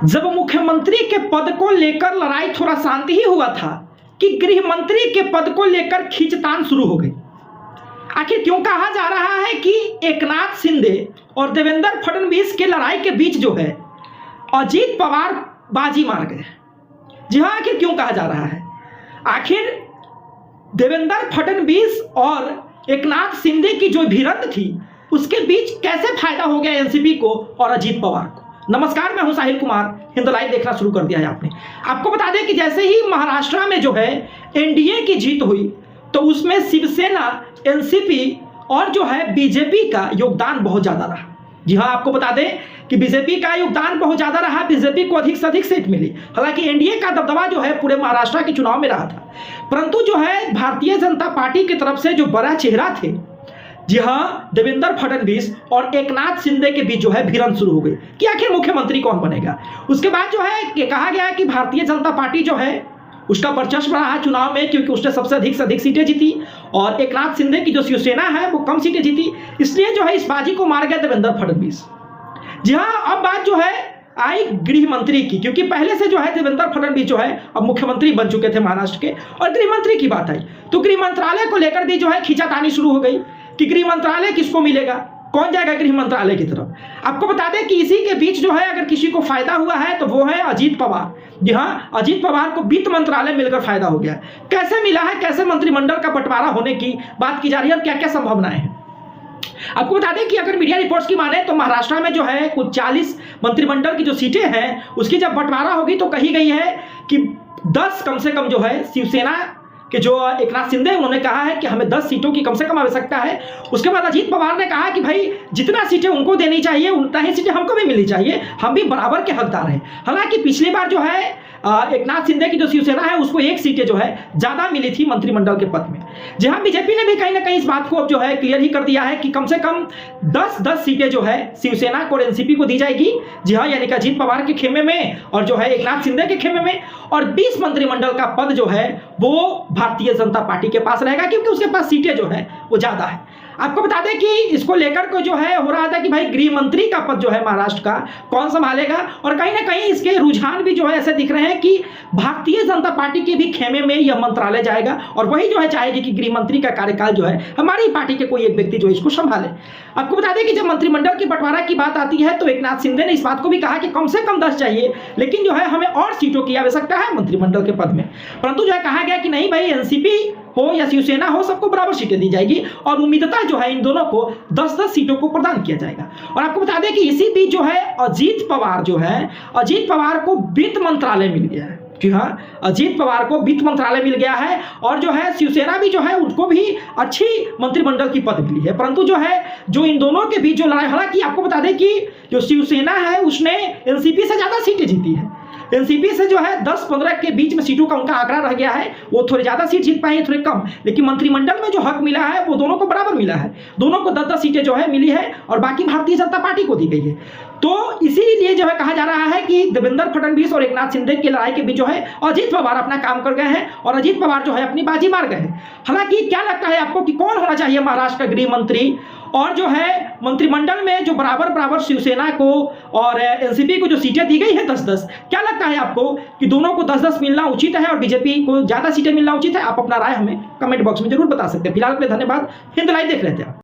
जब मुख्यमंत्री के पद को लेकर लड़ाई थोड़ा शांति ही हुआ था कि गृह मंत्री के पद को लेकर खींचतान शुरू हो गई। आखिर क्यों कहा जा रहा है कि एकनाथ शिंदे और देवेंद्र फडणवीस के लड़ाई के बीच जो है अजीत पवार बाजी मार गए। जी हाँ, आखिर क्यों कहा जा रहा है? आखिर देवेंद्र फडणवीस और एकनाथ शिंदे की जो भिड़ंत थी उसके बीच कैसे फायदा हो गया एनसीपी को और अजीत पवार को। नमस्कार, मैं हूं साहिल कुमार। हिंद लाइव देखना शुरू कर दिया है आपने। आपको बता दें कि जैसे ही महाराष्ट्र में जो है एनडीए की जीत हुई तो उसमें शिवसेना, एनसीपी और जो है बीजेपी का योगदान बहुत ज्यादा रहा। जी हाँ, आपको बता दें कि बीजेपी का योगदान बहुत ज्यादा रहा। बीजेपी को अधिक से अधिक सीट मिली। हालांकि एनडीए का दबदबा जो है पूरे महाराष्ट्र के चुनाव में रहा था, परंतु जो है भारतीय जनता पार्टी की तरफ से जो बड़ा चेहरा थे, जी हाँ, देवेंद्र फडणवीस और एकनाथ शिंदे के बीच जो है भिड़ंत शुरू हो गई कि आखिर मुख्यमंत्री कौन बनेगा। उसके बाद जो है कि कहा गया कि भारतीय जनता पार्टी जो है उसका वर्चस्व रहा चुनाव में, क्योंकि उसने सबसे अधिक सीटें जीती और एकनाथ शिंदे की जो शिवसेना है वो कम सीटें जीती। इसलिए जो है इस बाजी को मार गया देवेंद्र फडणवीस। जी हाँ, अब बात जो है आई गृह मंत्री की, क्योंकि पहले से जो है देवेंद्र फडणवीस जो है अब मुख्यमंत्री बन चुके थे महाराष्ट्र के, और गृह मंत्री की बात आई तो गृह मंत्रालय को लेकर भी जो है खींचातानी शुरू हो गई कि गृह मंत्रालय किसको मिलेगा, कौन जाएगा गृह मंत्रालय की तरफ। आपको बता दें कि इसी के बीच जो है अगर किसी को फायदा हुआ है तो वो है अजीत पवार। जी हाँ, अजीत पवार को वित्त मंत्रालय मिलकर फायदा हो गया। कैसे मिला है, कैसे मंत्रिमंडल का बंटवारा होने की बात की जा रही है और क्या क्या संभावनाएं हैं। आपको बता दें कि अगर मीडिया रिपोर्ट्स की माने तो महाराष्ट्र में जो है कुछ 40 मंत्रिमंडल की जो सीटें हैं उसकी जब बंटवारा होगी तो कही गई है कि 10 कम से कम जो है शिवसेना कि जो एकनाथ शिंदे उन्होंने कहा है कि हमें 10 सीटों की कम से कम आवश्यकता है। उसके बाद अजीत पवार ने कहा कि भाई जितना सीटें उनको देनी चाहिए उतना ही सीटें हमको भी मिलनी चाहिए, हम भी बराबर के हकदार हैं। हालांकि पिछली बार जो है एकनाथ शिंदे की जो शिवसेना है उसको 1 सीटें जो है ज्यादा मिली थी मंत्रिमंडल के पद में। जहां बीजेपी ने भी कहीं ना कहीं इस बात को अब जो है क्लियर ही कर दिया है कि कम से कम 10 सीटें जो है शिवसेना को और एनसीपी को दी जाएगी। जी हाँ, यानी कि अजीत पवार के खेमे में और जो है एकनाथ शिंदे के खेमे में, और 20 मंत्रिमंडल का पद जो है वो भारतीय जनता पार्टी के पास रहेगा, क्योंकि उसके पास सीटें जो है वो ज्यादा है। आपको बता दें कि इसको लेकर को जो है हो रहा था कि भाई गृह मंत्री का पद जो है महाराष्ट्र का कौन संभालेगा, और कहीं ना कहीं इसके रुझान भी जो है ऐसे दिख रहे हैं कि भारतीय जनता पार्टी के भी खेमे में यह मंत्रालय जाएगा और वही जो है चाहेगी कि गृह मंत्री का कार्यकाल जो है हमारी पार्टी के कोई एक व्यक्ति जो इसको संभाले। आपको बता दें कि जब मंत्रिमंडल की बंटवारा की बात आती है तो एकनाथ शिंदे ने इस बात को भी कहा कि कम से कम 10 चाहिए, लेकिन जो है हमें और सीटों की आवश्यकता है मंत्रिमंडल के पद में। परंतु जो है कहा गया कि नहीं भाई, एनसीपी हो या शिवसेना हो, सबको बराबर सीटें दी जाएगी और उम्मीदता जो है इन दोनों को 10-10 सीटों को प्रदान किया जाएगा। और आपको बता दें कि इसी बीच जो है अजीत पवार को वित्त मंत्रालय मिल गया है। जी हाँ, अजीत पवार को वित्त मंत्रालय मिल गया है और जो है शिवसेना भी जो है उनको भी अच्छी मंत्रिमंडल की पद मिली है। परंतु जो है जो इन दोनों के बीच जो लड़ाई, हालांकि आपको बता दें कि जो शिवसेना है उसने एनसीपी से ज्यादा सीटें जीती है। एनसीपी से जो है 10-15 के बीच में सीटों का उनका आंकड़ा रह गया है, वो थोड़ी ज्यादा सीट जीत पाए, थोड़े कम, लेकिन मंत्रिमंडल में जो हक मिला है वो दोनों को बराबर मिला है। दोनों को 10-10 सीटें जो है मिली है और बाकी भारतीय जनता पार्टी को दी गई है। तो इसीलिए जो है कहा जा रहा है कि देवेंद्र फडणवीस और एकनाथ शिंदे की लड़ाई के बीच जो है अजीत पवार अपना काम कर गए हैं और अजीत पवार जो है अपनी बाजी मार गए हैं। हालांकि क्या लगता है आपको कि कौन होना चाहिए महाराष्ट्र का गृह मंत्री, और जो है मंत्रिमंडल में जो बराबर शिवसेना को और एनसीपी को जो सीटें दी गई है 10-10, क्या लगता है आपको कि दोनों को 10-10 मिलना उचित है और बीजेपी को ज्यादा सीटें मिलना उचित है? आप अपना राय हमें कमेंट बॉक्स में जरूर बता सकते हैं। फिलहाल के लिए धन्यवाद। हिंद लाइव देख रहे थे आप।